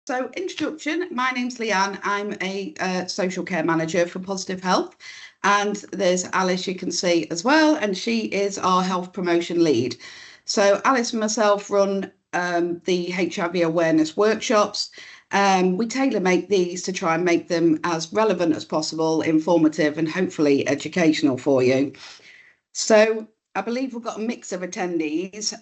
So introduction, my name's Leanne. I'm a social care manager for Positive Health. And there's Alice, you can see as well, and she is our health promotion lead. So Alice and myself run the HIV awareness workshops. We tailor make these to try and make them as relevant as possible, informative and hopefully educational for you. So I believe we've got a mix of attendees.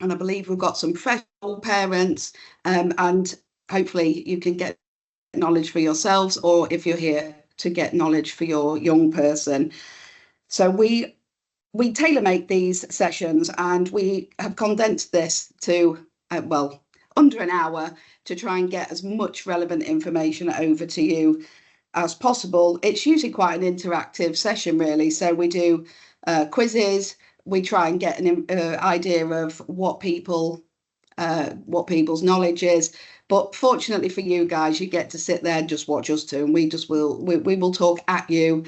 And I believe we've got some professional parents, and hopefully you can get knowledge for yourselves, or if you're here to get knowledge for your young person. So we tailor make these sessions, and we have condensed this to under an hour to try and get as much relevant information over to you as possible. It's usually quite an interactive session, really. So we do quizzes. We try and get an idea of what people's knowledge is. But fortunately for you guys, you get to sit there and just watch us two, and we will talk at you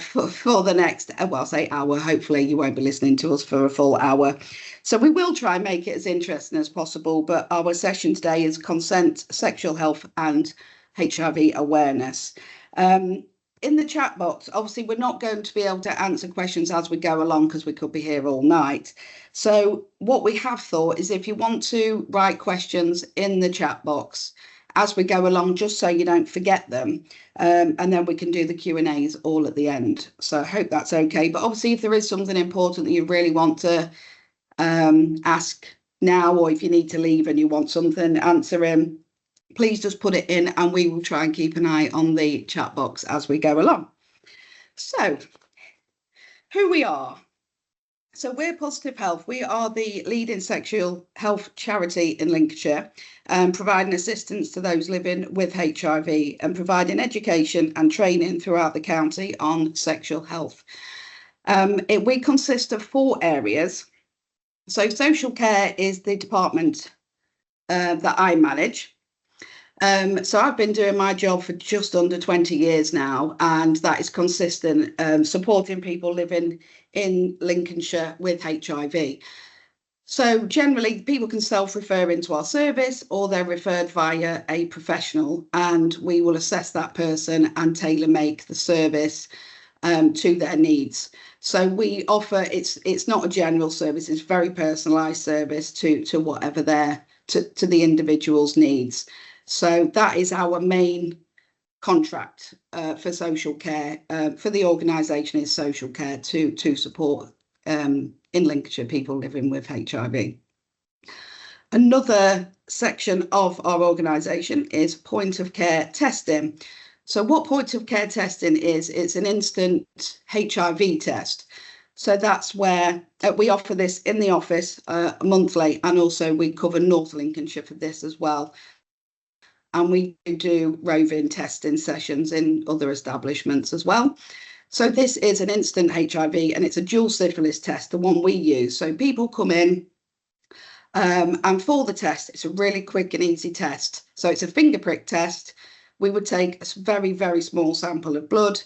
for the next, say hour. Hopefully you won't be listening to us for a full hour. So we will try and make it as interesting as possible. But our session today is consent, sexual health and HIV awareness. In the chat box, obviously, we're not going to be able to answer questions as we go along because we could be here all night. So what we have thought is if you want to write questions in the chat box as we go along, just so you don't forget them, and then we can do the Q&As all at the end. So I hope that's okay. But obviously, if there is something important that you really want to ask now, or if you need to leave and you want something answering, please just put it in and we will try and keep an eye on the chat box as we go along. So, who we are. So we're Positive Health. We are the leading sexual health charity in Lincolnshire, providing assistance to those living with HIV and providing education and training throughout the county on sexual health. We consist of 4 areas. So social care is the department that I manage. So I've been doing my job for just under 20 years now, and that is consistent, supporting people living in Lincolnshire with HIV. So generally people can self-refer into our service, or they're referred via a professional, and we will assess that person and tailor make the service to their needs. So we offer, it's not a general service, it's very personalised service to whatever to the individual's needs. So that is our main contract for social care, for the organisation is social care to support in Lincolnshire people living with HIV. Another section of our organisation is point of care testing. So what point of care testing is, it's an instant HIV test. So that's where we offer this in the office monthly, and also we cover North Lincolnshire for this as well. And we do roving testing sessions in other establishments as well. So this is an instant HIV, and it's a dual syphilis test, the one we use. So people come in, and for the test, it's a really quick and easy test. So it's a finger prick test. We would take a very, very small sample of blood.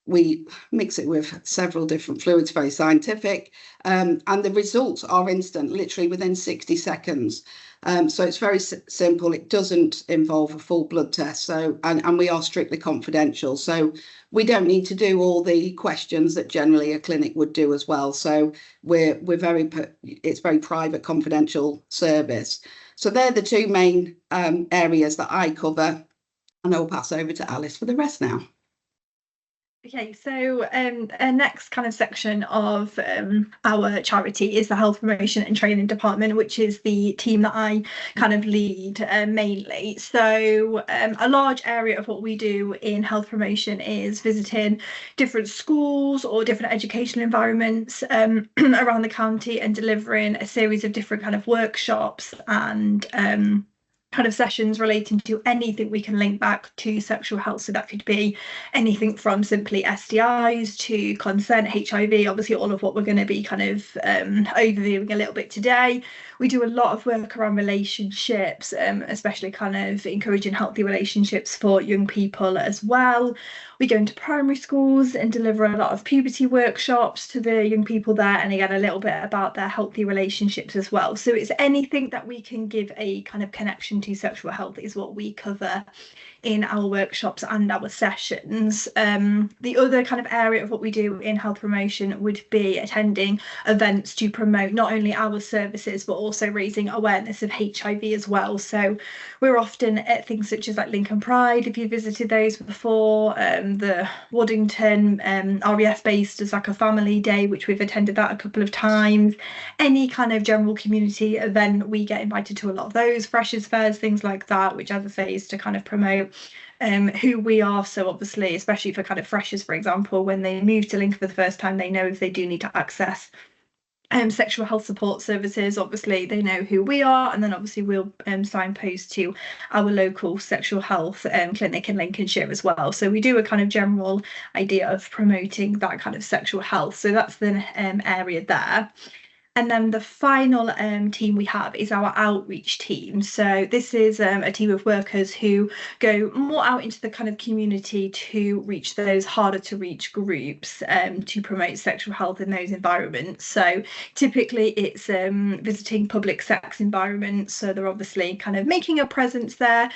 We mix it with several different fluids, very scientific, and the results are instant, literally within 60 seconds. So it's very simple. It doesn't involve a full blood test. So, and we are strictly confidential. So we don't need to do all the questions that generally a clinic would do as well. So it's very private, confidential service. So they're the 2 main areas that I cover, and I'll pass over to Alice for the rest now. Okay, so a next kind of section of our charity is the health promotion and training department, which is the team that I kind of lead mainly. So a large area of what we do in health promotion is visiting different schools or different educational environments around the county, and delivering a series of different kind of workshops and kind of sessions relating to anything we can link back to sexual health. So that could be anything from simply STIs to consent, HIV, obviously all of what we're going to be kind of overviewing a little bit today. We do a lot of work around relationships, especially kind of encouraging healthy relationships for young people as well. We go into primary schools and deliver a lot of puberty workshops to the young people there, and again a little bit about their healthy relationships as well. So it's anything that we can give a kind of connection to sexual health is what we cover in our workshops and our sessions. The other kind of area of what we do in health promotion would be attending events to promote not only our services but also raising awareness of HIV as well. So we're often at things such as like Lincoln Pride, if you visited those before, the Waddington RAF based as like a family day, which we've attended that a couple of times. Any kind of general community event, we get invited to a lot of those, freshers fairs, things like that, which as I say is to kind of promote who we are. So obviously, especially for kind of freshers, for example, when they move to Lincoln for the first time, they know if they do need to access sexual health support services, obviously they know who we are, and then obviously we'll signpost to our local sexual health clinic in Lincolnshire as well. So we do a kind of general idea of promoting that kind of sexual health. So that's the area there. And then the final team we have is our outreach team. So this is a team of workers who go more out into the kind of community to reach those harder to reach groups to promote sexual health in those environments. So typically it's visiting public sex environments. So they're obviously kind of making a presence there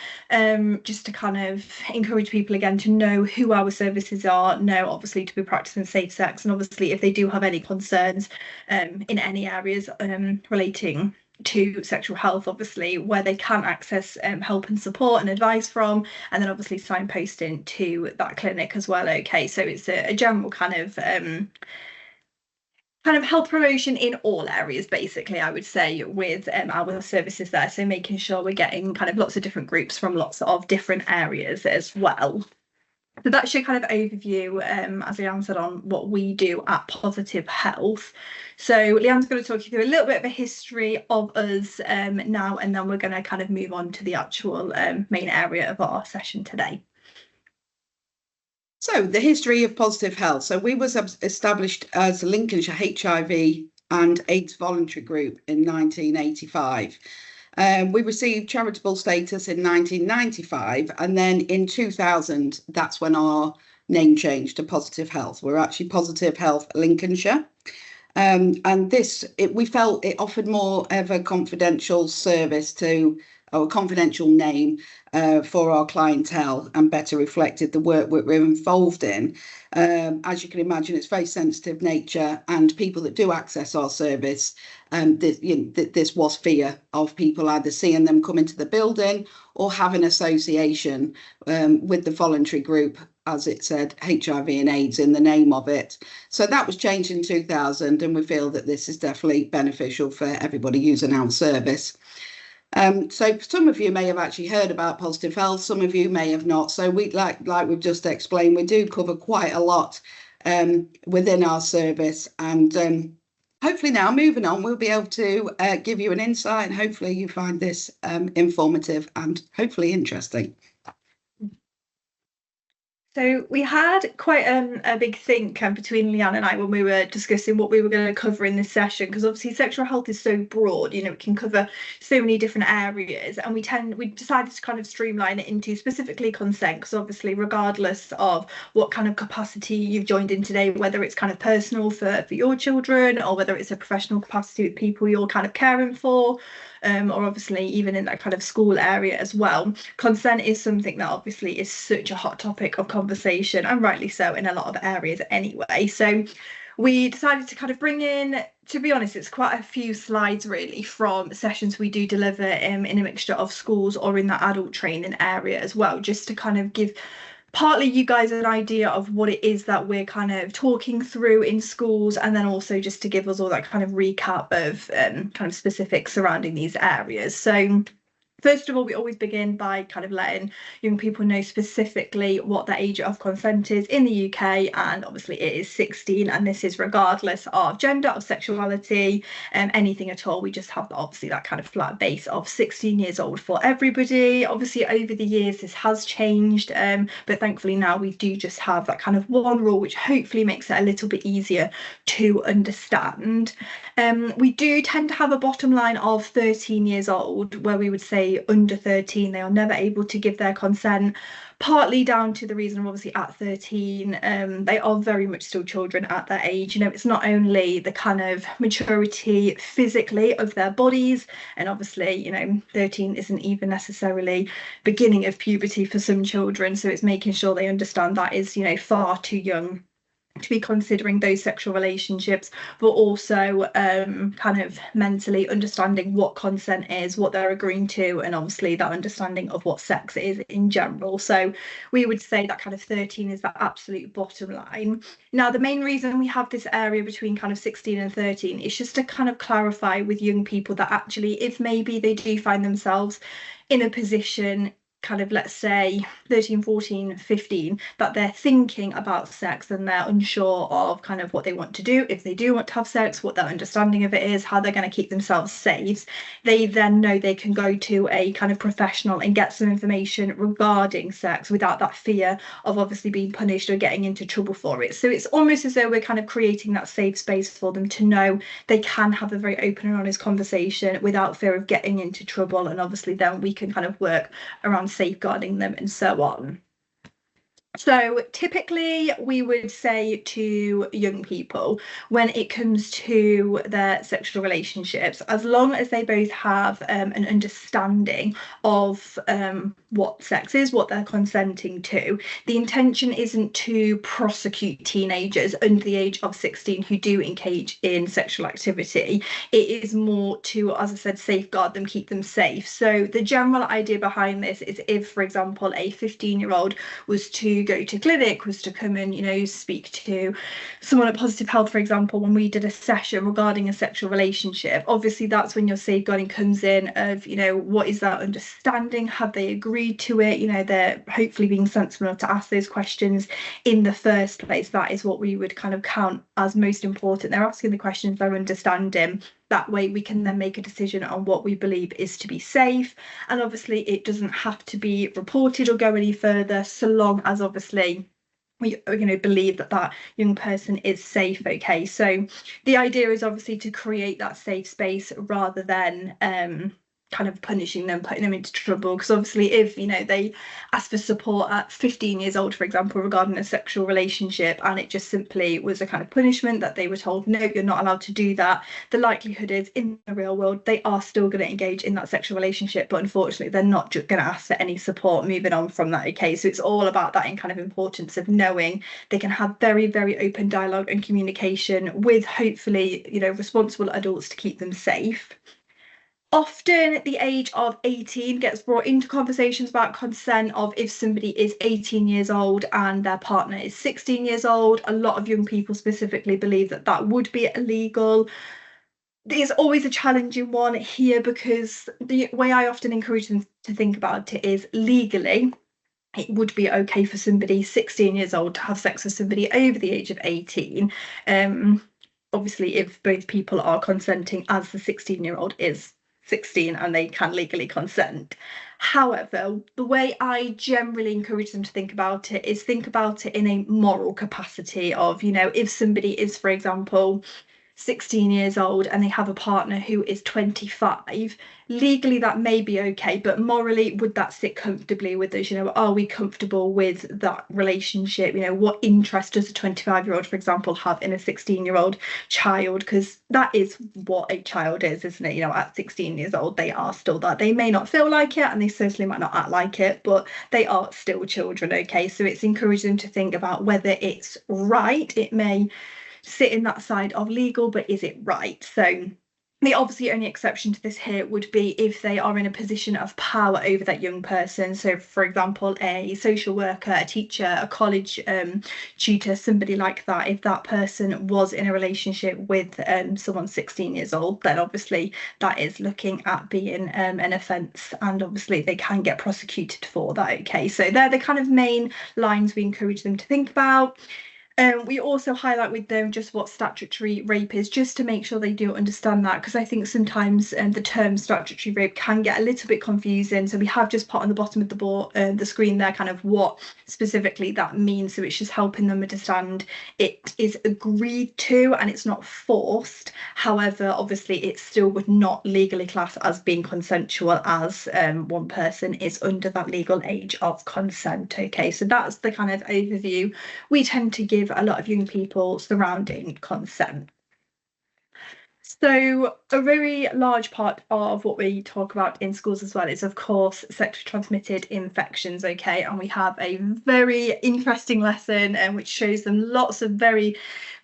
just to kind of encourage people again to know who our services are, know obviously to be practicing safe sex, and obviously if they do have any concerns in any areas relating to sexual health, obviously where they can access help and support and advice from, and then obviously signposting to that clinic as well. Okay, so it's a general kind of health promotion in all areas, basically, I would say, with our services there. So making sure we're getting kind of lots of different groups from lots of different areas as well. So that's your kind of overview, as Leanne said, on what we do at Positive Health. So Leanne's going to talk you through a little bit of a history of us now, and then we're going to kind of move on to the actual main area of our session today. So the history of Positive Health. So we was established as a Lincolnshire HIV and AIDS voluntary group in 1985. We received charitable status in 1995, and then in 2000, that's when our name changed to Positive Health. We're actually Positive Health Lincolnshire. And we felt it offered more of a confidential service or a confidential name for our clientele, and better reflected the work we're involved in. As you can imagine, it's very sensitive nature, and people that do access our service, this was fear of people either seeing them come into the building or have an association with the voluntary group, as it said, HIV and AIDS in the name of it. So that was changed in 2000, and we feel that this is definitely beneficial for everybody using our service. So some of you may have actually heard about Positive Health, some of you may have not. So we like we've just explained, we do cover quite a lot within our service, and hopefully now moving on, we'll be able to give you an insight, and hopefully you find this informative and hopefully interesting. So we had quite a big think between Leanne and I when we were discussing what we were going to cover in this session, because obviously sexual health is so broad, it can cover so many different areas, and we decided to kind of streamline it into specifically consent, because obviously regardless of what kind of capacity you've joined in today, whether it's kind of personal for your children or whether it's a professional capacity with people you're kind of caring for, or obviously even in that kind of school area as well. Consent is something that obviously is such a hot topic of conversation, and rightly so in a lot of areas anyway. So we decided to kind of bring in, to be honest, it's quite a few slides really from sessions we do deliver in a mixture of schools or in that adult training area as well, just to kind of give partly you guys an idea of what it is that we're kind of talking through in schools, and then also just to give us all that kind of recap of kind of specifics surrounding these areas. So First of all, we always begin by kind of letting young people know specifically what the age of consent is in the UK, and obviously it is 16, and this is regardless of gender, of sexuality, anything at all. We just have obviously that kind of flat base of 16 years old for everybody. Obviously over the years this has changed, but thankfully now we do just have that kind of one rule, which hopefully makes it a little bit easier to understand. We do tend to have a bottom line of 13 years old, where we would say under 13 they are never able to give their consent, partly down to the reason of obviously at 13 they are very much still children at that age. It's not only the kind of maturity physically of their bodies, and obviously 13 isn't even necessarily beginning of puberty for some children, so it's making sure they understand that is far too young to be considering those sexual relationships, but also kind of mentally understanding what consent is, what they're agreeing to, and obviously that understanding of what sex is in general. So we would say that kind of 13 is that absolute bottom line. Now, the main reason we have this area between kind of 16 and 13 is just to kind of clarify with young people that actually, if maybe they do find themselves in a position, kind of, let's say 13, 14, 15, that they're thinking about sex and they're unsure of kind of what they want to do, if they do want to have sex, what their understanding of it is, how they're going to keep themselves safe, they then know they can go to a kind of professional and get some information regarding sex without that fear of obviously being punished or getting into trouble for it. So it's almost as though we're kind of creating that safe space for them to know they can have a very open and honest conversation without fear of getting into trouble, and obviously then we can kind of work around safeguarding them and so on. So typically we would say to young people, when it comes to their sexual relationships, as long as they both have an understanding of what sex is, what they're consenting to, the intention isn't to prosecute teenagers under the age of 16 who do engage in sexual activity. It is more to, as I said, safeguard them, keep them safe. So the general idea behind this is, if, for example, a 15-year-old was to go to clinic, was to come and speak to someone at Positive Health, for example, when we did a session regarding a sexual relationship, obviously that's when your safeguarding comes in of what is that understanding, have they agreed to it, they're hopefully being sensible enough to ask those questions in the first place. That is what we would kind of count as most important. They're asking the questions, they're understanding. That way we can then make a decision on what we believe is to be safe, and obviously it doesn't have to be reported or go any further, so long as obviously we believe that that young person is safe. Okay, so the idea is obviously to create that safe space rather than kind of punishing them, putting them into trouble, because obviously if they ask for support at 15 years old, for example, regarding a sexual relationship, and it just simply was a kind of punishment that they were told, no, you're not allowed to do that, the likelihood is in the real world they are still going to engage in that sexual relationship, but unfortunately they're not just going to ask for any support moving on from that. Okay, so it's all about that in kind of importance of knowing they can have very, very open dialogue and communication with hopefully responsible adults to keep them safe. Often the age of 18 gets brought into conversations about consent, of if somebody is 18 years old and their partner is 16 years old. A lot of young people specifically believe that that would be illegal. It's always a challenging one here, because the way I often encourage them to think about it is, legally it would be okay for somebody 16 years old to have sex with somebody over the age of 18. Obviously if both people are consenting, as the 16-year-old is 16 and they can legally consent. However, the way I generally encourage them to think about it is think about it in a moral capacity of, if somebody is, for example, 16 years old and they have a partner who is 25, legally that may be okay, but morally, would that sit comfortably with us? Are we comfortable with that relationship? What interest does a 25-year-old, for example, have in a 16-year-old child? Because that is what a child is, isn't it? At 16 years old, they are still that. They may not feel like it, and they certainly might not act like it, but they are still children. Okay, so it's encouraging them to think about whether it's right. It may sit in that side of legal, but is it right? So The obviously only exception to this here would be if they are in a position of power over that young person. So, for example, a social worker, a teacher, a college tutor, somebody like that. If that person was in a relationship with someone 16 years old, then obviously that is looking at being an offence, and obviously they can get prosecuted for that. Okay, so they're the kind of main lines we encourage them to think about. We also highlight with them just what statutory rape is, just to make sure they do understand that, because I think sometimes the term statutory rape can get a little bit confusing. So we have just put on the bottom of the board, the screen there, kind of what specifically that means. So it's just helping them understand it is agreed to and it's not forced. However, obviously it still would not legally class as being consensual, as one person is under that legal age of consent. Okay, so that's the kind of overview we tend to give a lot of young people surrounding consent. So a very large part of what we talk about in schools as well is, of course, sexually transmitted infections. Okay, and we have a very interesting lesson which shows them lots of very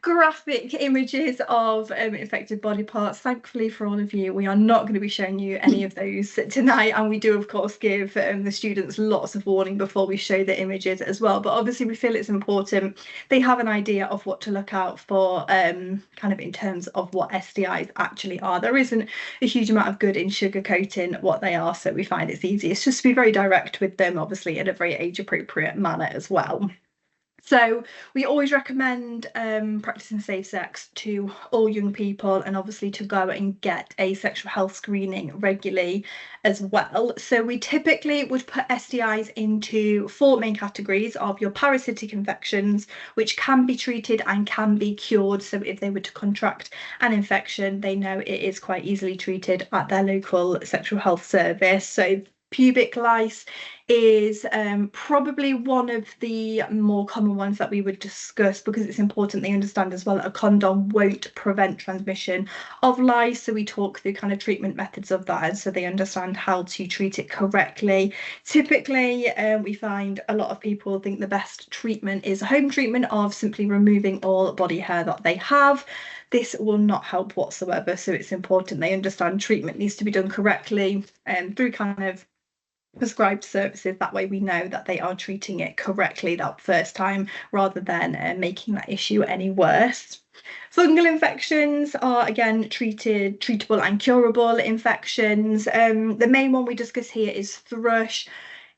graphic images of infected body parts. Thankfully for all of you, we are not going to be showing you any of those tonight, and we do of course give the students lots of warning before we show the images as well. But obviously we feel it's important they have an idea of what to look out for, kind of in terms of what STIs actually are. There isn't a huge amount of good in sugarcoating what they are, so we find it's easiest just to be very direct with them, obviously in a very age appropriate manner as well. So we always recommend practicing safe sex to all young people, and obviously to go and get a sexual health screening regularly as well. So we typically would put STIs into 4 main categories of your parasitic infections, which can be treated and can be cured. So if they were to contract an infection, they know it is quite easily treated at their local sexual health service. So pubic lice is probably one of the more common ones that we would discuss, because it's important they understand as well that a condom won't prevent transmission of lice. So we talk through kind of treatment methods of that, and so they understand how to treat it correctly. Typically, we find a lot of people think the best treatment is a home treatment of simply removing all body hair that they have. This will not help whatsoever, so it's important they understand treatment needs to be done correctly and through kind of prescribed services. That way we know that they are treating it correctly that first time, rather than making that issue any worse. Fungal infections are again treatable and curable infections. The main one we discuss here is thrush.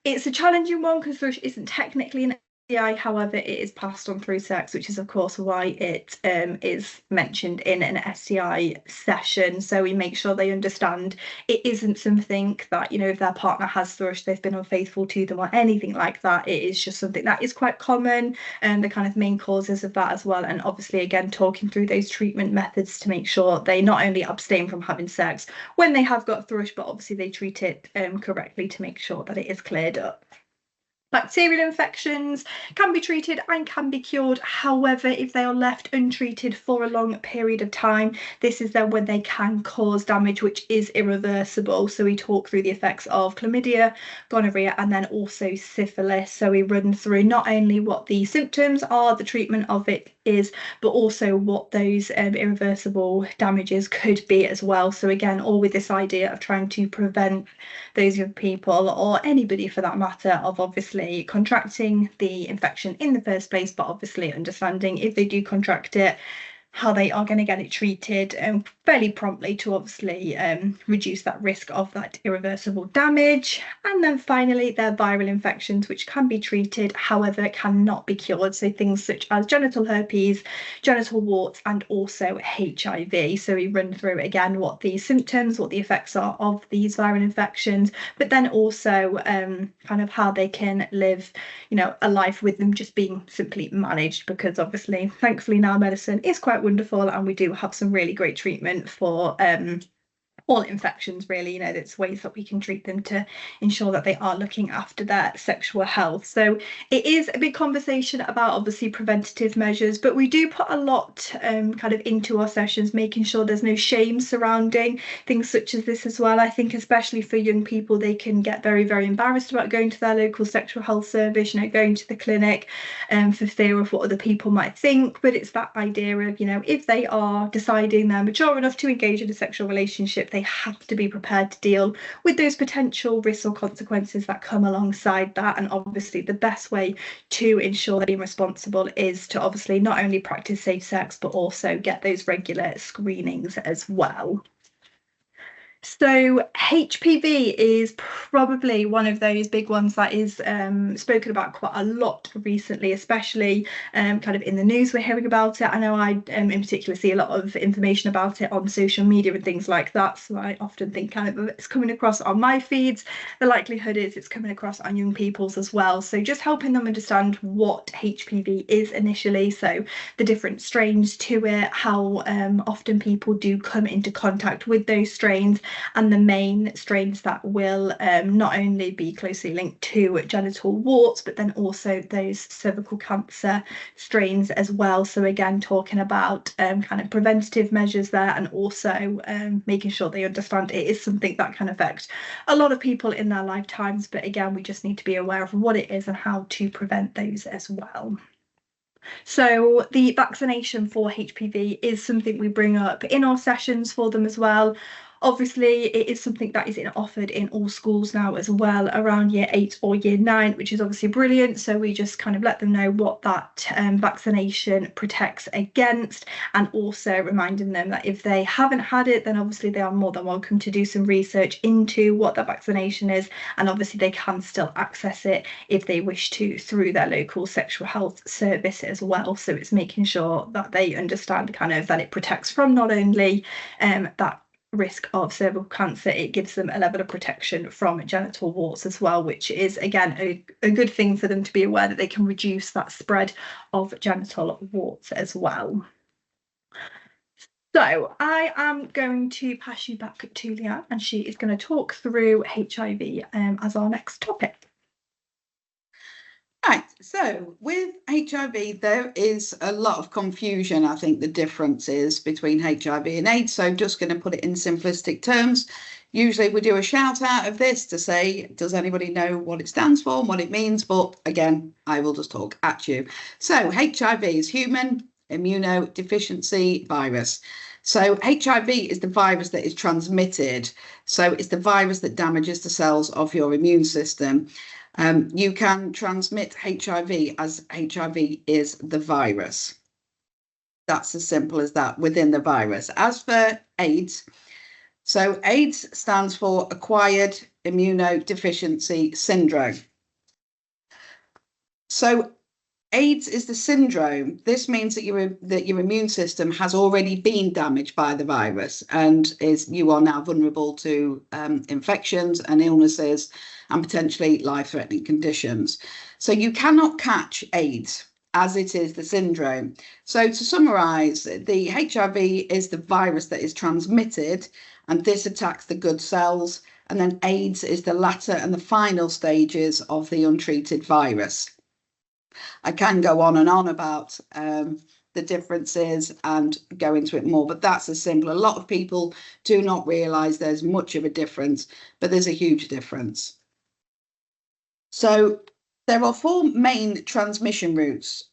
It's a challenging one because thrush isn't technically an STI, however, it is passed on through sex, which is of course why it is mentioned in an STI session. So we make sure they understand it isn't something that, you know, if their partner has thrush, they've been unfaithful to them or anything like that. It is just something that is quite common, and the kind of main causes of that as well. And obviously, again, talking through those treatment methods to make sure they not only abstain from having sex when they have got thrush, but obviously they treat it correctly to make sure that it is cleared up. Bacterial infections can be treated and can be cured. However, if they are left untreated for a long period of time, this is then when they can cause damage, which is irreversible. So we talk through the effects of chlamydia, gonorrhea, and then also syphilis. So we run through not only what the symptoms are, the treatment of it is, but also what those irreversible damages could be as well. So again, all with this idea of trying to prevent those young people, or anybody for that matter, of obviously contracting the infection in the first place, but obviously understanding if they do contract it, how they are going to get it treated fairly promptly to obviously reduce that risk of that irreversible damage. And then finally, there are viral infections which can be treated, however cannot be cured. So things such as genital herpes, genital warts, and also HIV. So we run through again what the symptoms, what the effects are of these viral infections, but then also kind of how they can live, you know, a life with them just being simply managed, because obviously, thankfully now medicine is quite wonderful, and we do have some really great treatment for all infections really. There's ways that we can treat them to ensure that they are looking after their sexual health. So it is a big conversation about obviously preventative measures, but we do put a lot kind of into our sessions, making sure there's no shame surrounding things such as this as well. I think especially for young people, they can get very, very embarrassed about going to their local sexual health service, going to the clinic for fear of what other people might think. But it's that idea of, if they are deciding they're mature enough to engage in a sexual relationship, they have to be prepared to deal with those potential risks or consequences that come alongside that. And obviously the best way to ensure they're being responsible is to obviously not only practice safe sex, but also get those regular screenings as well. So HPV is probably one of those big ones that is spoken about quite a lot recently, especially kind of in the news. We're hearing about it. I know I in particular see a lot of information about it on social media and things like that. So I often think kind of it's coming across on my feeds. The likelihood is it's coming across on young people's as well. So just helping them understand what HPV is initially. So the different strains to it, how often people do come into contact with those strains, and the main strains that will not only be closely linked to genital warts, but then also those cervical cancer strains as well. So again, talking about kind of preventative measures there, and also making sure they understand it is something that can affect a lot of people in their lifetimes. But again, we just need to be aware of what it is and how to prevent those as well. So the vaccination for HPV is something we bring up in our sessions for them as well. Obviously, it is something that is offered in all schools now as well, around year 8 or year 9, which is obviously brilliant. So we just kind of let them know what that vaccination protects against, and also reminding them that if they haven't had it, then obviously they are more than welcome to do some research into what that vaccination is. And obviously they can still access it if they wish to through their local sexual health service as well. So it's making sure that they understand kind of that it protects from not only that risk of cervical cancer, it gives them a level of protection from genital warts as well, which is again a good thing for them to be aware that they can reduce that spread of genital warts as well. So I am going to pass you back to Leanne, and she is going to talk through HIV as our next topic. Right, so with HIV, there is a lot of confusion. I think the difference is between HIV and AIDS. So I'm just going to put it in simplistic terms. Usually we do a shout out of this to say, does anybody know what it stands for and what it means? But again, I will just talk at you. So HIV is human immunodeficiency virus. So HIV is the virus that is transmitted. So it's the virus that damages the cells of your immune system. You can transmit HIV as HIV is the virus. That's as simple as that within the virus. As for AIDS, so AIDS stands for Acquired Immunodeficiency Syndrome. So AIDS is the syndrome. This means that your immune system has already been damaged by the virus, and you are now vulnerable to infections and illnesses and potentially life-threatening conditions. So you cannot catch AIDS, as it is the syndrome. So to summarise, the HIV is the virus that is transmitted, and this attacks the good cells, and then AIDS is the latter and the final stages of the untreated virus. I can go on and on about the differences and go into it more, but that's as simple. A lot of people do not realise there's much of a difference, but there's a huge difference. So there are 4 main transmission routes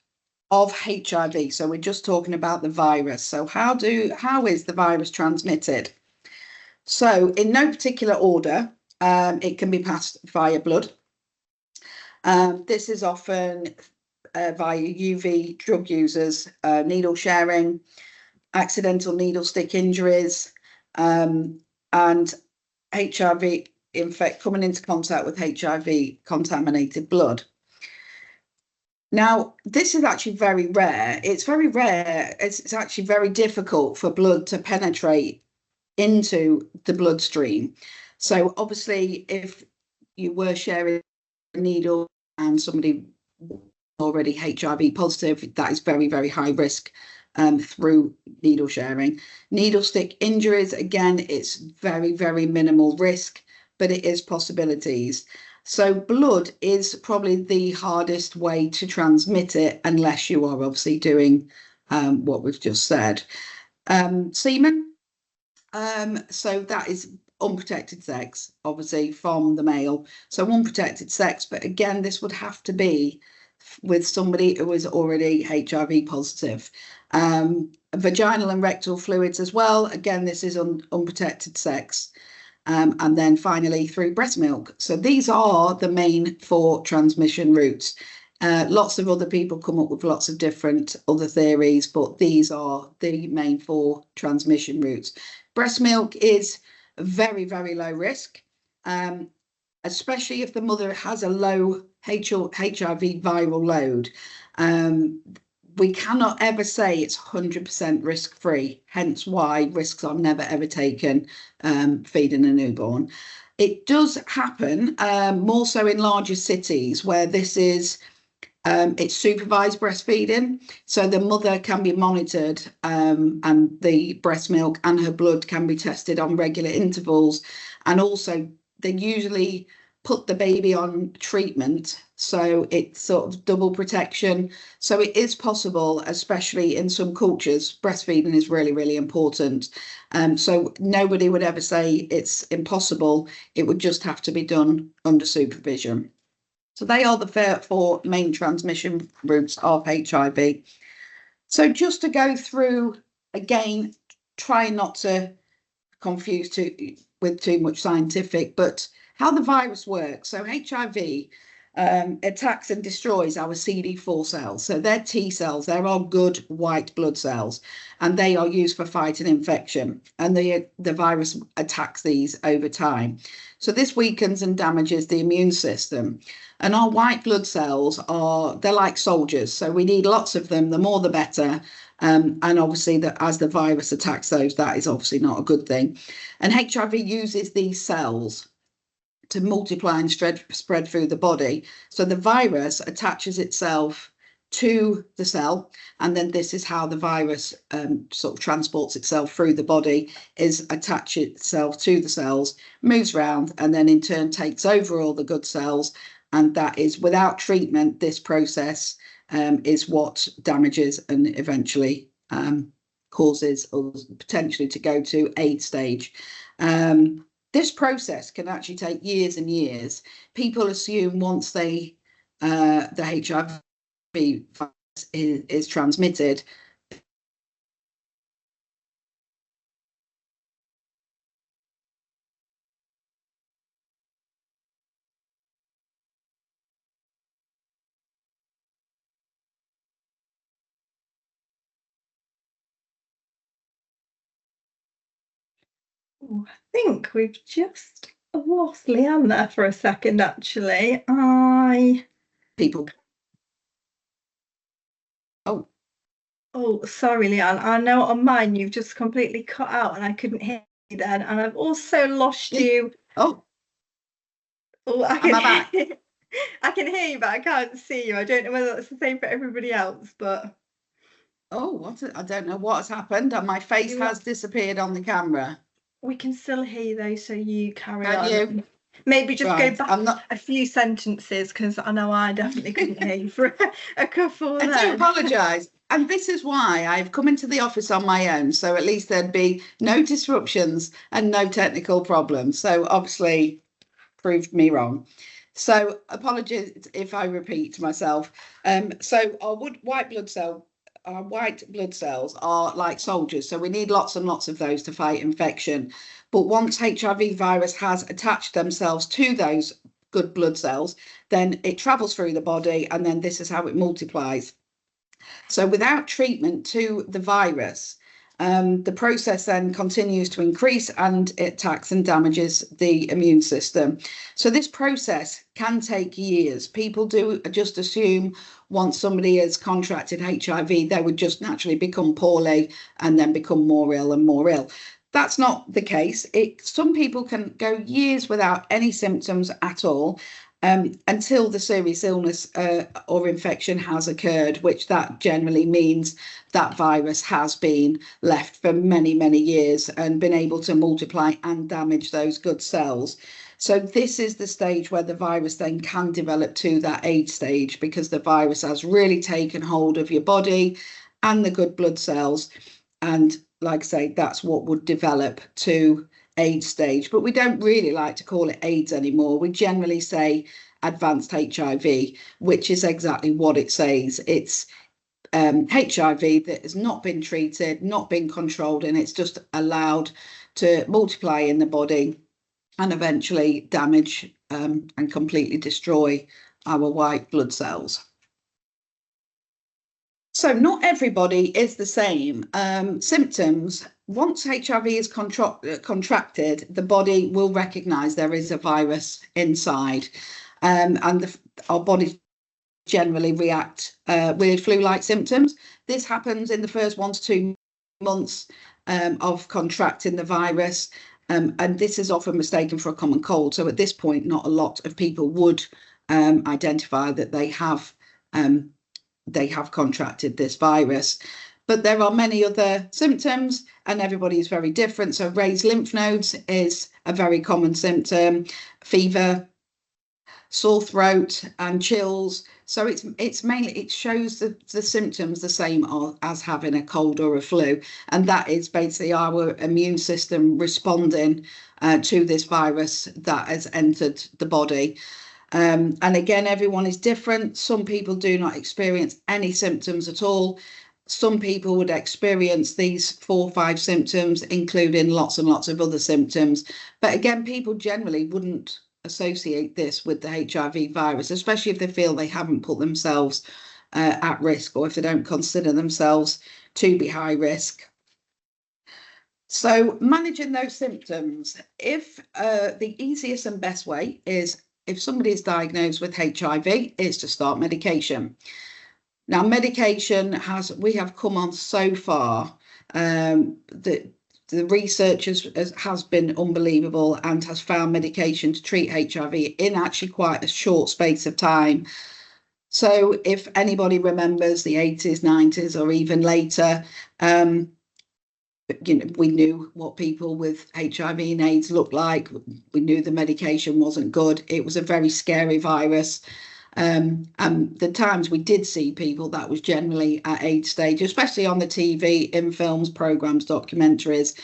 of HIV. So we're just talking about the virus. So how is the virus transmitted? So in no particular order, it can be passed via blood. This is often via UV drug users, needle sharing, accidental needle stick injuries, and HIV coming into contact with HIV contaminated blood. Now, this is actually very rare. It's very rare. It's actually very difficult for blood to penetrate into the bloodstream. So obviously, if you were sharing a needle and somebody already HIV positive, that is very, very high risk through needle sharing. Needle stick injuries, again, it's very, very minimal risk, but it is possibilities. So blood is probably the hardest way to transmit it, unless you are obviously doing what we've just said. Semen, so that is unprotected sex, obviously, from the male. So unprotected sex, but again, this would have to be with somebody who is already HIV positive. Vaginal and rectal fluids as well. Again, this is unprotected sex. And then finally through breast milk. So these are the main 4 transmission routes. Lots of other people come up with lots of different other theories, but these are the main 4 transmission routes. Breast milk is very, very low risk, especially if the mother has a low HIV viral load. We cannot ever say it's 100% risk-free, hence why risks are never ever taken feeding a newborn. It does happen more so in larger cities where this is it's supervised breastfeeding, so the mother can be monitored and the breast milk and her blood can be tested on regular intervals, and also they usually put the baby on treatment, so it's sort of double protection. So it is possible, especially in some cultures, breastfeeding is really, really important. So nobody would ever say it's impossible. It would just have to be done under supervision. So they are the 4 main transmission routes of HIV. So just to go through again, try not to confuse with too much scientific, but how the virus works. So HIV attacks and destroys our CD4 cells. So they're T cells, they're our good white blood cells, and they are used for fighting infection. And the virus attacks these over time. So this weakens and damages the immune system. And our white blood cells they're like soldiers. So we need lots of them, the more the better. And obviously as the virus attacks those, that is obviously not a good thing. And HIV uses these cells to multiply and spread through the body. So the virus attaches itself to the cell, and then this is how the virus sort of transports itself through the body, is attach itself to the cells, moves around, and then in turn takes over all the good cells. And that is, without treatment, this process is what damages and eventually causes us potentially to go to AIDS stage. This process can actually take years and years. People assume once the HIV virus is transmitted, Ooh, I think we've just lost Leanne there for a second, actually. people. Oh, sorry, Leanne. I know on mine you've just completely cut out and I couldn't hear you then. And I've also lost you. Oh, I am I back? I can hear you, but I can't see you. I don't know whether that's the same for everybody else, but I don't know what has happened, and my face has disappeared on the camera. We can still hear you though, so you carry Can on. you? Maybe just Right, go back a few sentences, because I know I definitely couldn't hear you for a couple. I do apologise. And this is why I've come into the office on my own, so at least there'd be no disruptions and no technical problems. So obviously proved me wrong. So apologies if I repeat myself. So our white blood cells are like soldiers, so we need lots and lots of those to fight infection. But once HIV virus has attached themselves to those good blood cells, then it travels through the body, and then this is how it multiplies. So without treatment to the virus, the process then continues to increase, and it attacks and damages the immune system. So this process can take years. People do just assume once somebody has contracted HIV, they would just naturally become poorly and then become more ill and more ill. That's not the case. Some people can go years without any symptoms at all. until the serious illness or infection has occurred, which that generally means that virus has been left for many, many years and been able to multiply and damage those good cells. So this is the stage where the virus then can develop to that AIDS stage, because the virus has really taken hold of your body and the good blood cells. And like I say, that's what would develop to AIDS stage. But we don't really like to call it AIDS anymore. We generally say advanced HIV, which is exactly what it says. It's HIV that has not been treated, not been controlled, and it's just allowed to multiply in the body and eventually damage and completely destroy our white blood cells. So not everybody is the same. Symptoms, once HIV is contracted, the body will recognise there is a virus inside, and our bodies generally react with flu-like symptoms. This happens in the first 1 to 2 months of contracting the virus, and this is often mistaken for a common cold. So at this point, not a lot of people would identify that they have contracted this virus. But there are many other symptoms, and everybody is very different. So raised lymph nodes is a very common symptom, fever, sore throat, and chills. So it's mainly, it shows the symptoms the same as having a cold or a flu, and that is basically our immune system responding to this virus that has entered the body. And again, everyone is different. Some people do not experience any symptoms at all. Some people would experience these 4 or 5 symptoms, including lots and lots of other symptoms. But again, people generally wouldn't associate this with the HIV virus, especially if they feel they haven't put themselves at risk, or if they don't consider themselves to be high risk. So managing those symptoms, if the easiest and best way is, if somebody is diagnosed with HIV, is to start medication. Now, medication we have come on so far. The research has been unbelievable and has found medication to treat HIV in actually quite a short space of time. So if anybody remembers the 80s, 90s, or even later, we knew what people with HIV and AIDS looked like. We knew the medication wasn't good. It was a very scary virus. And the times we did see people, that was generally at AIDS stage, especially on the TV, in films, programs, documentaries.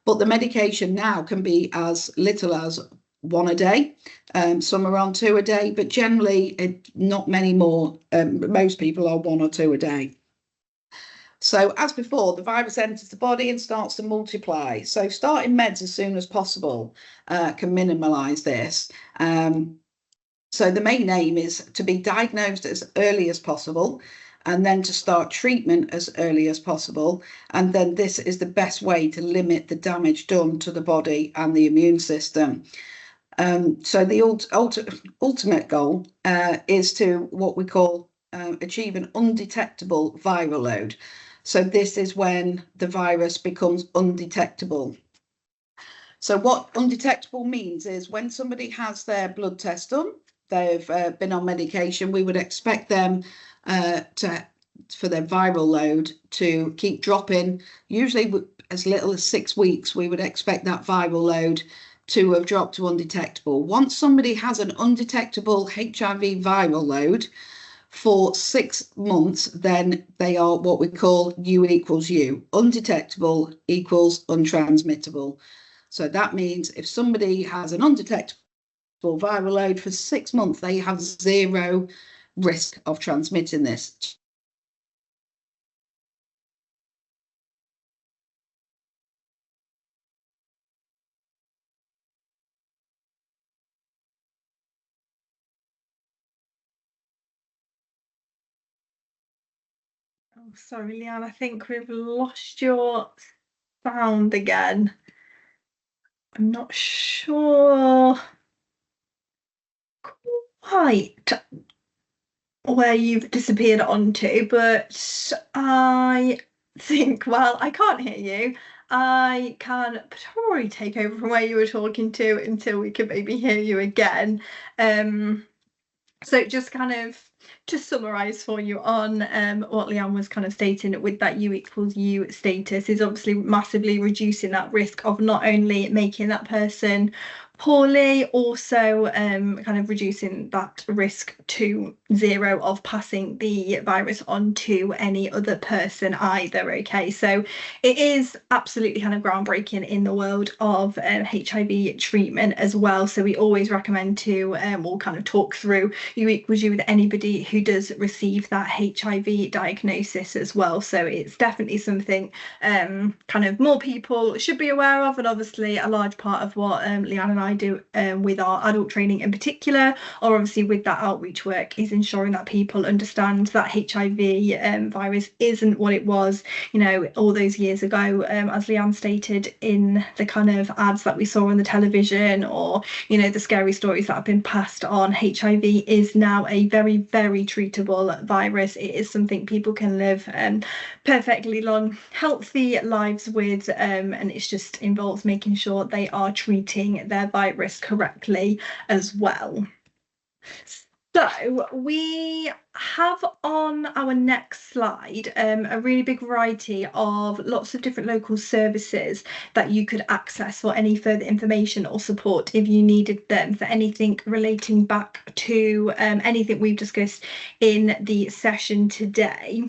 But the medication now can be as little as 1 a day. Some are on 2 a day, but generally not many more. Most people are 1 or 2 a day. So as before, the virus enters the body and starts to multiply. So starting meds as soon as possible can minimise this. So the main aim is to be diagnosed as early as possible, and then to start treatment as early as possible. And then this is the best way to limit the damage done to the body and the immune system. So the ultimate goal is to what we call achieve an undetectable viral load. So this is when the virus becomes undetectable. So what undetectable means is when somebody has their blood test done, they've been on medication, we would expect them for their viral load to keep dropping. Usually as little as 6 weeks, we would expect that viral load to have dropped to undetectable. Once somebody has an undetectable HIV viral load for 6 months, then they are what we call U equals U. Undetectable equals untransmittable. So that means if somebody has an undetectable viral load for 6 months, they have 0 risk of transmitting this. Oh, sorry, Leanne, I think we've lost your sound again. I'm not sure quite where you've disappeared onto, but I think, well, I can't hear you. I can probably take over from where you were talking to until we can maybe hear you again. So just kind of to summarize for you on what Leanne was kind of stating with that U equals U status is obviously massively reducing that risk of not only making that person poorly, also kind of reducing that risk to zero of passing the virus on to any other person either. Okay, so it is absolutely kind of groundbreaking in the world of HIV treatment as well. So we always recommend to we'll kind of talk through U equals U with anybody who does receive that HIV diagnosis as well. So it's definitely something kind of more people should be aware of, and obviously a large part of what Leanne and I do with our adult training in particular, or obviously with that outreach work, is ensuring that people understand that HIV virus isn't what it was, you know, all those years ago, as Leanne stated in the kind of ads that we saw on the television, or you know, the scary stories that have been passed on. HIV is now a very, very treatable virus. It is something people can live perfectly long, healthy lives with, and it's just involves making sure they are treating their virus correctly as well. So we have on our next slide a really big variety of lots of different local services that you could access for any further information or support if you needed them for anything relating back to anything we've discussed in the session today.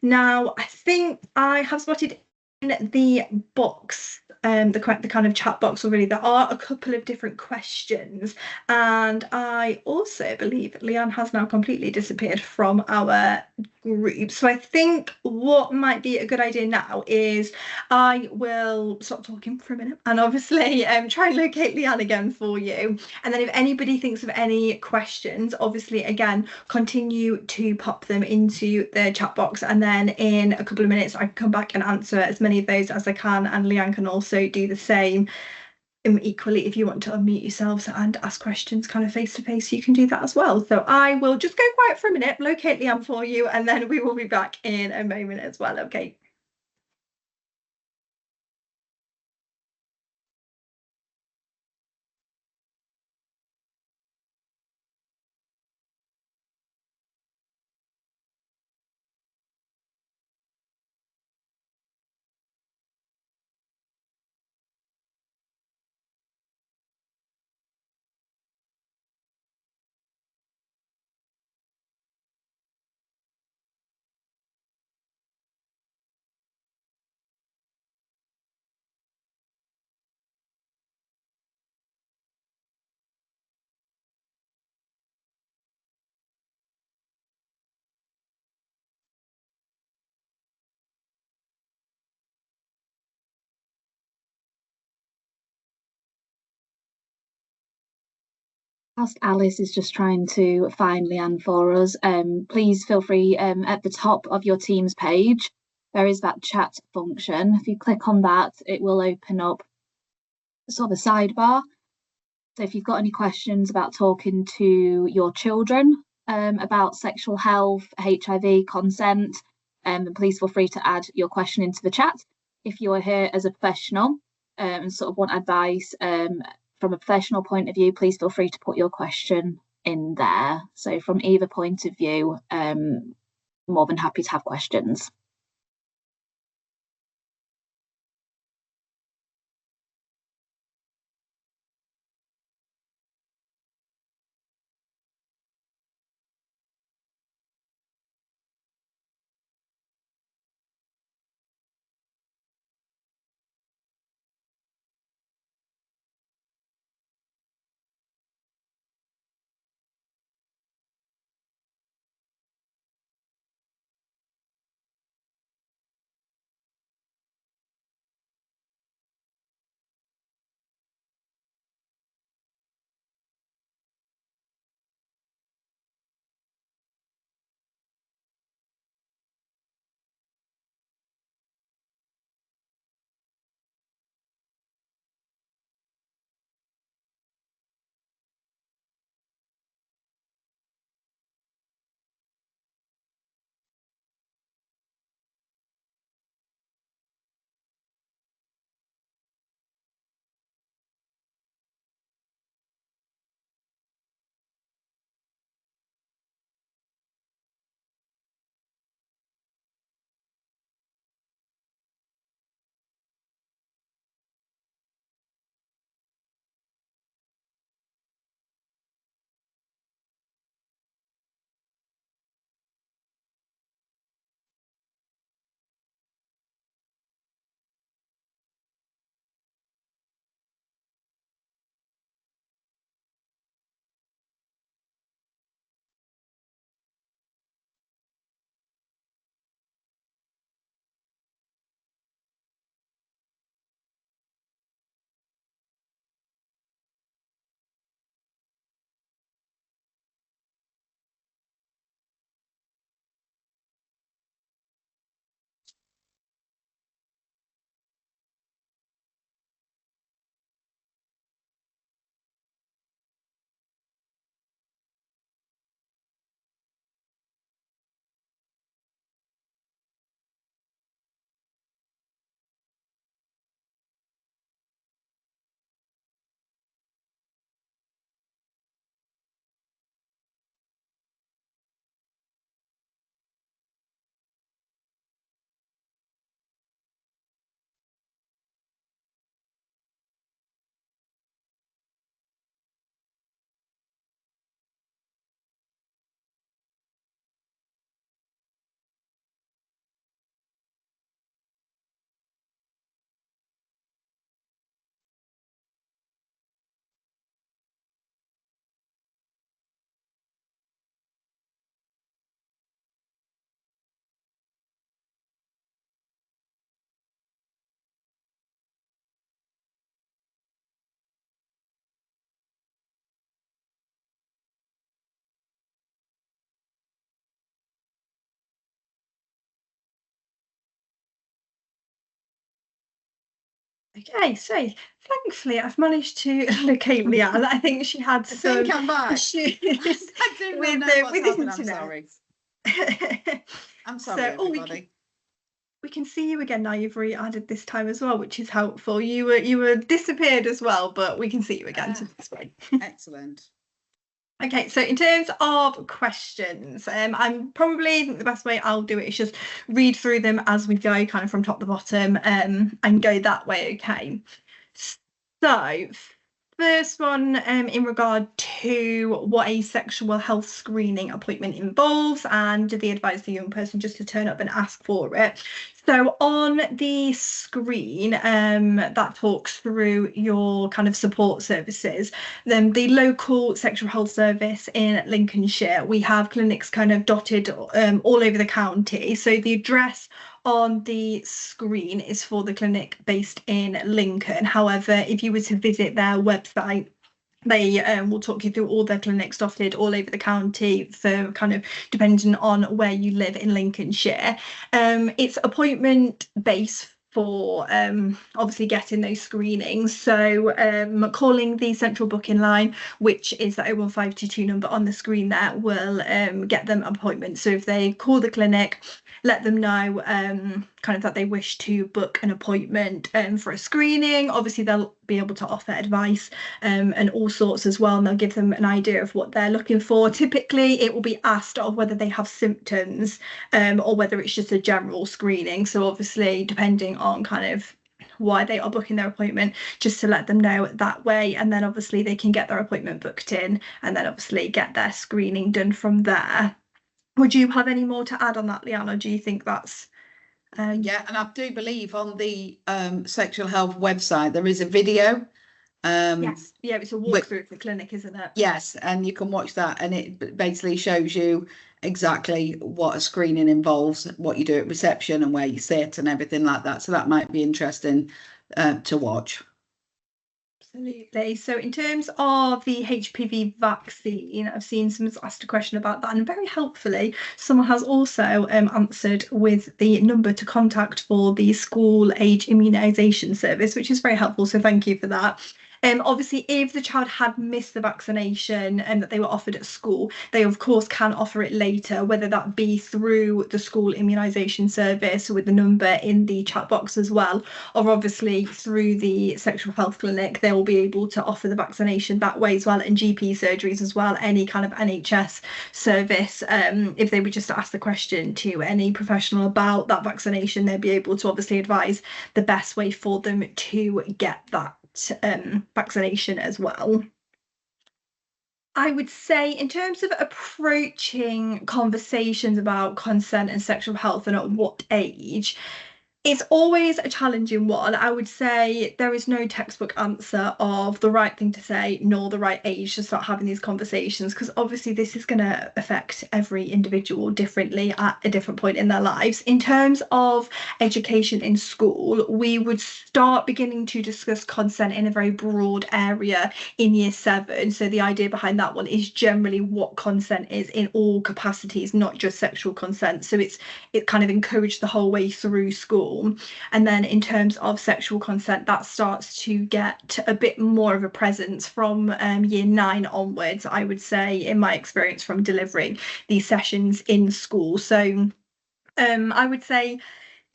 Now, I think I have spotted in the box, the kind of chat box already, there are a couple of different questions, and I also believe Leanne has now completely disappeared from our group. So I think what might be a good idea now is I will stop talking for a minute and obviously try and locate Leanne again for you. And then if anybody thinks of any questions, obviously again, continue to pop them into the chat box, and then in a couple of minutes I can come back and answer as many of those as I can, and Leanne can also do the same. Equally, if you want to unmute yourselves and ask questions kind of face to face, you can do that as well. So I will just go quiet for a minute, locate Leanne for you, and then we will be back in a moment as well. Okay. Whilst Alice is just trying to find Leanne for us, please feel free, at the top of your Teams page, there is that chat function. If you click on that, it will open up sort of a sidebar. So if you've got any questions about talking to your children about sexual health, HIV, consent, then please feel free to add your question into the chat. If you're here as a professional and sort of want advice from a professional point of view, please feel free to put your question in there. So from either point of view, more than happy to have questions. Okay, so thankfully I've managed to locate Leanne. I think she had some think I'm back. issues I do with, not know what's with happened. internet. I'm sorry, everybody. We can see you again now. You've re-added this time as well, which is helpful. You were disappeared as well, but we can see you again. So that's great. Excellent. Okay, so in terms of questions, I'm probably the best way I'll do it is just read through them as we go, kind of from top to bottom, and go that way. Okay. So first one, in regard to what a sexual health screening appointment involves, and the advice the young person just to turn up and ask for it. So on the screen, that talks through your kind of support services. Then the local sexual health service in Lincolnshire, we have clinics kind of dotted all over the county. So the address on the screen is for the clinic based in Lincoln. However, if you were to visit their website, they will talk you through all their clinics dotted all over the county for kind of depending on where you live in Lincolnshire. It's appointment based for obviously getting those screenings. So calling the central booking line, which is the 01522 number on the screen there, will get them appointments. So if they call the clinic, let them know kind of that they wish to book an appointment for a screening. Obviously they'll be able to offer advice and all sorts as well, and they'll give them an idea of what they're looking for. Typically it will be asked of whether they have symptoms or whether it's just a general screening. So obviously depending on kind of why they are booking their appointment, just to let them know that way, and then obviously they can get their appointment booked in and then obviously get their screening done from there. Would you have any more to add on that, Leanne, or do you think that's yeah, and I do believe on the sexual health website there is a video. Yes, yeah, it's a walkthrough of the clinic, isn't it? Yes, and you can watch that, and it basically shows you exactly what a screening involves, what you do at reception and where you sit and everything like that. So that might be interesting to watch. Absolutely. So in terms of the HPV vaccine, I've seen someone's asked a question about that, and very helpfully, someone has also answered with the number to contact for the school age immunisation service, which is very helpful. So thank you for that. Obviously, if the child had missed the vaccination and that they were offered at school, they of course can offer it later, whether that be through the school immunisation service with the number in the chat box as well, or obviously through the sexual health clinic. They will be able to offer the vaccination that way as well, and GP surgeries as well, any kind of NHS service. If they were just to ask the question to any professional about that vaccination, they'd be able to obviously advise the best way for them to get that vaccination as well. I would say in terms of approaching conversations about consent and sexual health and at what age, it's always a challenging one. I would say there is no textbook answer of the right thing to say nor the right age to start having these conversations, because obviously this is going to affect every individual differently at a different point in their lives. In terms of education in school, we would start beginning to discuss consent in a very broad area in year 7. So the idea behind that one is generally what consent is in all capacities, not just sexual consent. So it kind of encouraged the whole way through school. And then in terms of sexual consent, that starts to get a bit more of a presence from year 9 onwards, I would say, in my experience from delivering these sessions in school. So I would say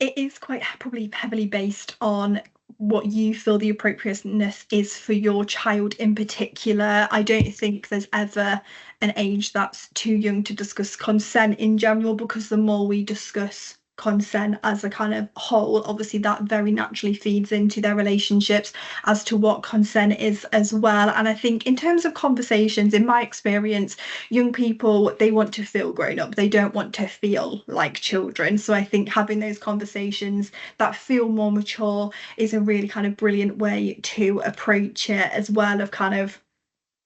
it is quite probably heavily based on what you feel the appropriateness is for your child in particular. I don't think there's ever an age that's too young to discuss consent in general, because the more we discuss consent as a kind of whole, obviously that very naturally feeds into their relationships as to what consent is as well. And I think in terms of conversations, in my experience, young people, they want to feel grown up, they don't want to feel like children. So I think having those conversations that feel more mature is a really kind of brilliant way to approach it as well, of kind of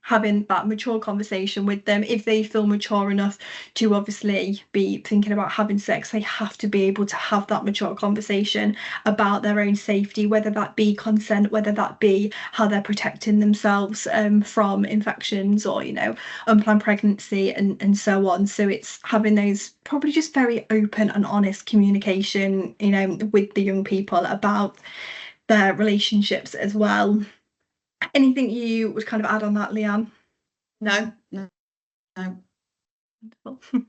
having that mature conversation with them. If they feel mature enough to obviously be thinking about having sex, they have to be able to have that mature conversation about their own safety, whether that be consent, whether that be how they're protecting themselves from infections or, you know, unplanned pregnancy and so on. So it's having those probably just very open and honest communication, you know, with the young people about their relationships as well. Anything you would kind of add on that, Leanne? No. Wonderful.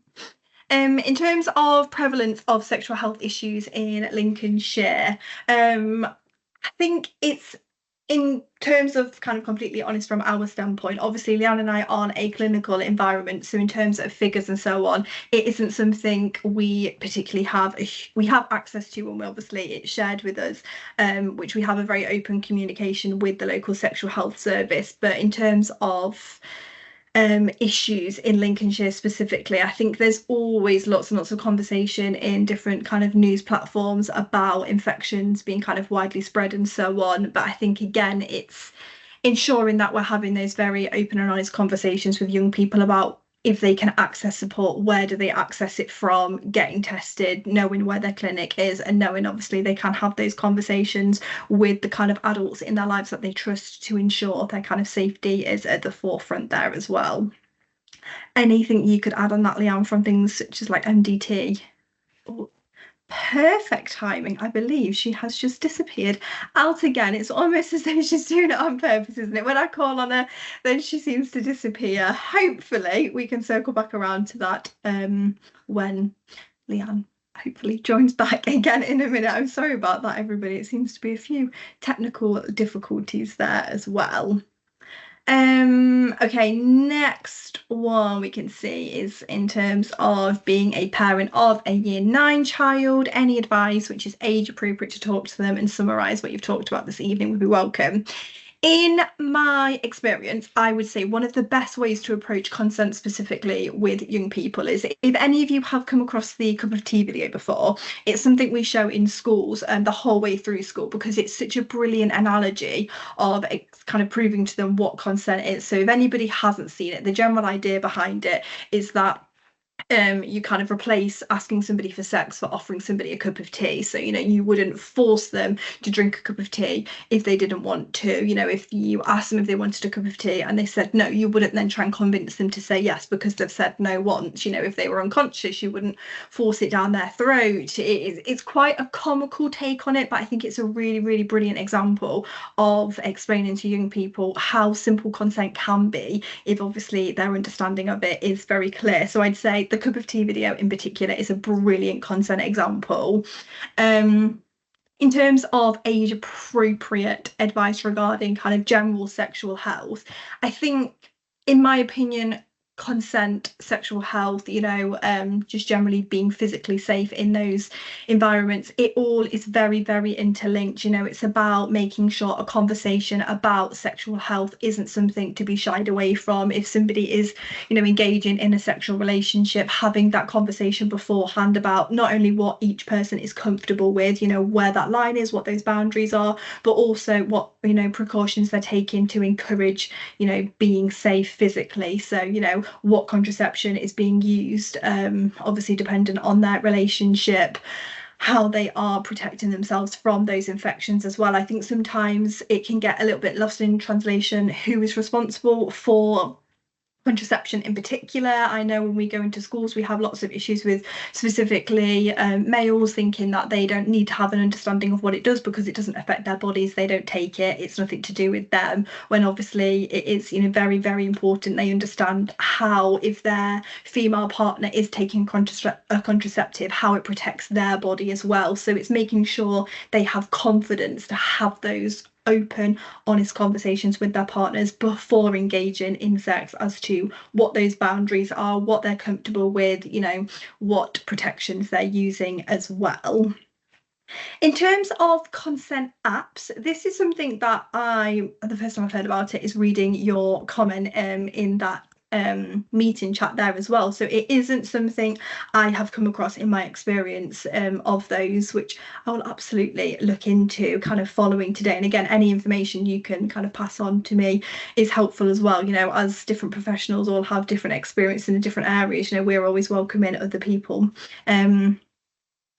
In terms of prevalence of sexual health issues in Lincolnshire, I think it's, in terms of kind of completely honest from our standpoint, obviously Leanne and I aren't a clinical environment, so in terms of figures and so on, it isn't something we particularly have. We have access to, and obviously it's shared with us, which we have a very open communication with the local sexual health service. But in terms of issues in Lincolnshire specifically, I think there's always lots and lots of conversation in different kind of news platforms about infections being kind of widely spread and so on. But I think, again, it's ensuring that we're having those very open and honest conversations with young people about if they can access support, where do they access it from, getting tested, knowing where their clinic is, and knowing obviously they can have those conversations with the kind of adults in their lives that they trust to ensure their kind of safety is at the forefront there as well. Anything you could add on that, Leanne, from things such as like MDT? Oh, perfect timing. I believe she has just disappeared out again. It's almost as though she's doing it on purpose, isn't it? When I call on her, then she seems to disappear. Hopefully we can circle back around to that when Leanne hopefully joins back again in a minute. I'm sorry about that, everybody. It seems to be a few technical difficulties there as well. Okay, next one we can see is in terms of being a parent of a year 9 child. Any advice which is age appropriate to talk to them and summarise what you've talked about this evening would be welcome. In my experience, I would say one of the best ways to approach consent specifically with young people is, if any of you have come across the cup of tea video before, it's something we show in schools and the whole way through school, because it's such a brilliant analogy of kind of proving to them what consent is. So if anybody hasn't seen it, the general idea behind it is that you kind of replace asking somebody for sex for offering somebody a cup of tea. So, you know, you wouldn't force them to drink a cup of tea if they didn't want to. You know, if you asked them if they wanted a cup of tea and they said no, you wouldn't then try and convince them to say yes because they've said no once. You know, if they were unconscious, you wouldn't force it down their throat. It's quite a comical take on it, but I think it's a really, really brilliant example of explaining to young people how simple consent can be if obviously their understanding of it is very clear. So I'd say the cup of tea video in particular is a brilliant consent example. In terms of age appropriate advice regarding kind of general sexual health, I think, in my opinion, consent, sexual health, you know, just generally being physically safe in those environments, it all is very, very interlinked. You know, it's about making sure a conversation about sexual health isn't something to be shied away from. If somebody is, you know, engaging in a sexual relationship, having that conversation beforehand about not only what each person is comfortable with, you know, where that line is, what those boundaries are, but also what, you know, precautions they're taking to encourage, you know, being safe physically. So, you know, what contraception is being used, obviously dependent on their relationship, how they are protecting themselves from those infections as well. I think sometimes it can get a little bit lost in translation who is responsible for contraception in particular. I know when we go into schools we have lots of issues with specifically males thinking that they don't need to have an understanding of what it does because it doesn't affect their bodies, they don't take it, it's nothing to do with them, when obviously it is, you know, very, very important they understand how, if their female partner is taking a contraceptive, how it protects their body as well. So it's making sure they have confidence to have those open, honest conversations with their partners before engaging in sex as to what those boundaries are, what they're comfortable with, you know, what protections they're using as well. In terms of consent apps, this is something that the first time I've heard about it is reading your comment in that meeting chat there as well. So it isn't something I have come across in my experience of those, which I will absolutely look into kind of following today. And again, any information you can kind of pass on to me is helpful as well. You know, as different professionals all have different experience in the different areas, you know, we're always welcoming other people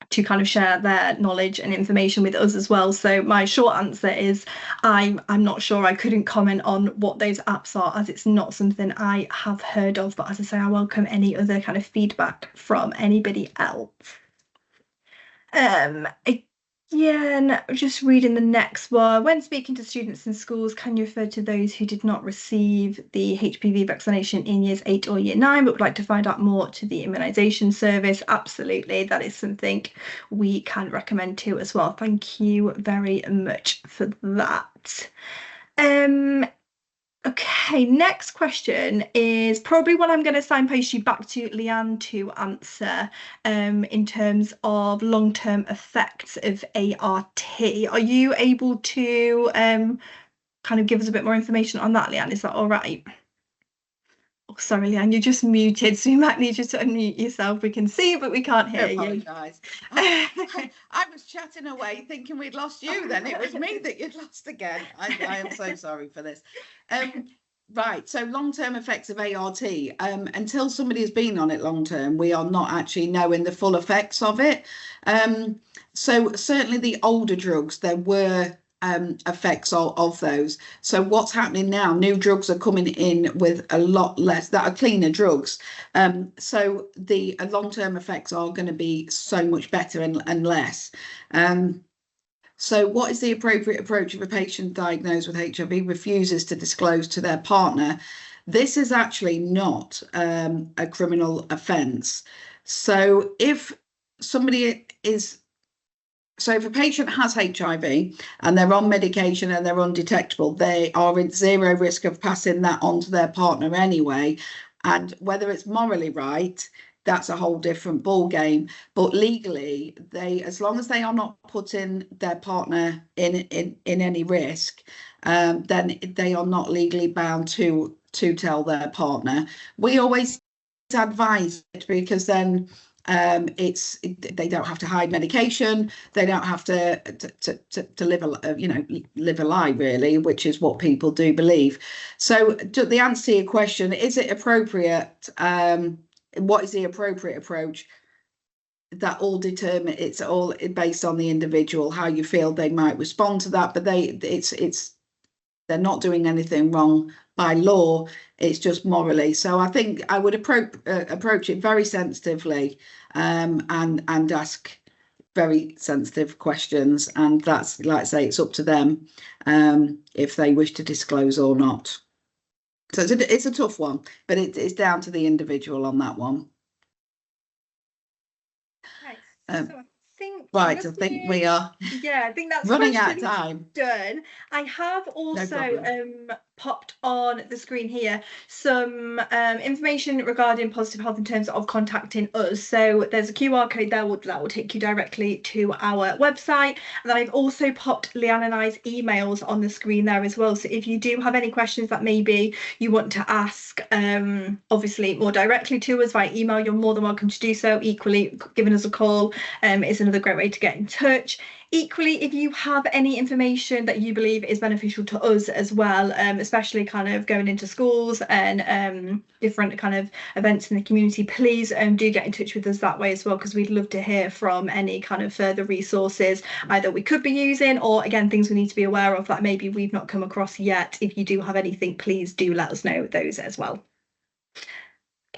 to kind of share their knowledge and information with us as well. So my short answer is I'm not sure. I couldn't comment on what those apps are, as it's not something I have heard of, but as I say, I welcome any other kind of feedback from anybody else. Yeah, and just reading the next one. When speaking to students in schools, can you refer to those who did not receive the HPV vaccination in years 8 or year 9 but would like to find out more to the immunisation service? Absolutely, that is something we can recommend too as well. Thank you very much for that. Okay, next question is probably one I'm going to signpost you back to Leanne to answer in terms of long-term effects of ART. Are you able to kind of give us a bit more information on that, Leanne? Is that all right? Oh, sorry, Leanne, you're just muted, so you might need you to unmute yourself. We can see, but we can't hear you. Apologise. I was chatting away thinking we'd lost you, then it was me that you'd lost again. I am so sorry for this. Right, so long-term effects of ART. Until somebody has been on it long-term, we are not actually knowing the full effects of it. So certainly the older drugs, there were effects of those. So what's happening now, new drugs are coming in with a lot less, that are cleaner drugs. So the long-term effects are going to be so much better and less. So what is the appropriate approach if a patient diagnosed with HIV refuses to disclose to their partner? This is actually not a criminal offence. So if somebody is, so if a patient has HIV and they're on medication and they're undetectable, they are at zero risk of passing that on to their partner anyway. And whether it's morally right, that's a whole different ball game. But legally, they, as long as they are not putting their partner in any risk, then they are not legally bound to tell their partner. We always advise it because then they don't have to hide medication, they don't have to live a lie, really, which is what people do believe. So the answer to your question, is it appropriate? What is the appropriate approach? That all determine, it's all based on the individual, how you feel they might respond to that, but they're not doing anything wrong by law, it's just morally. So I think I would approach it very sensitively and ask very sensitive questions, and that's, like I say, it's up to them if they wish to disclose or not. So it's a tough one, but it's down to the individual on that one. Okay, so I think right, I think we are I think that's running out of time. Done. I have also popped on the screen here some information regarding positive health in terms of contacting us. So there's a QR code there that will take you directly to our website, and then I've also popped Leanne and I's emails on the screen there as well. So if you do have any questions that maybe you want to ask obviously more directly to us via email, you're more than welcome to do so. Equally, giving us a call is another great way to get in touch. Equally, if you have any information that you believe is beneficial to us as well, especially kind of going into schools and different kind of events in the community, please do get in touch with us that way as well, because we'd love to hear from any kind of further resources either we could be using, or again, things we need to be aware of that maybe we've not come across yet. If you do have anything, please do let us know those as well.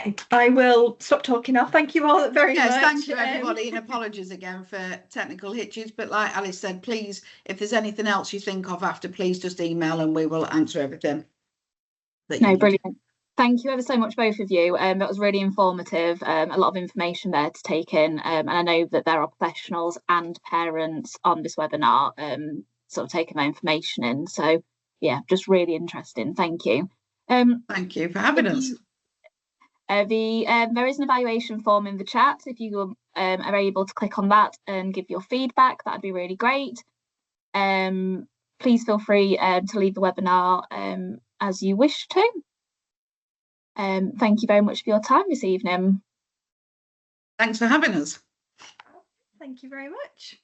Okay, I will stop talking now. Thank you all very much. Thank you, everybody, and apologies again for technical hitches. But like Alice said, please, if there's anything else you think of after, please just email and we will answer everything. No, brilliant. Thank you ever so much, both of you. That was really informative. A lot of information there to take in, and I know that there are professionals and parents on this webinar sort of taking that information in. So yeah, just really interesting. Thank you. Thank you for having us. There is an evaluation form in the chat. If you are able to click on that and give your feedback, that'd be really great. Please feel free to leave the webinar as you wish to. Thank you very much for your time this evening. Thanks for having us. Thank you very much.